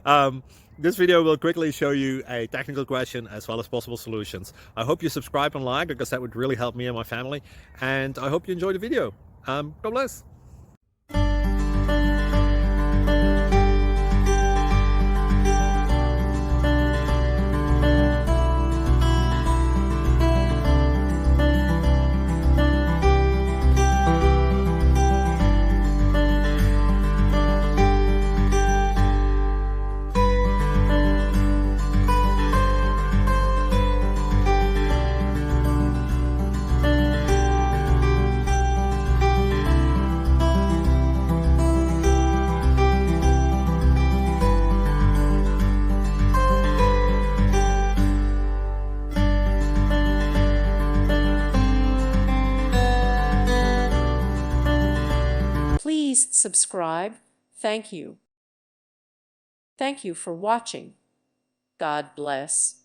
um, this video will quickly show you a technical question as well as possible solutions. I hope you subscribe and like, because that would really help me and my family. And I hope you enjoy the video. God bless. Please subscribe. Thank you. Thank you for watching. God bless.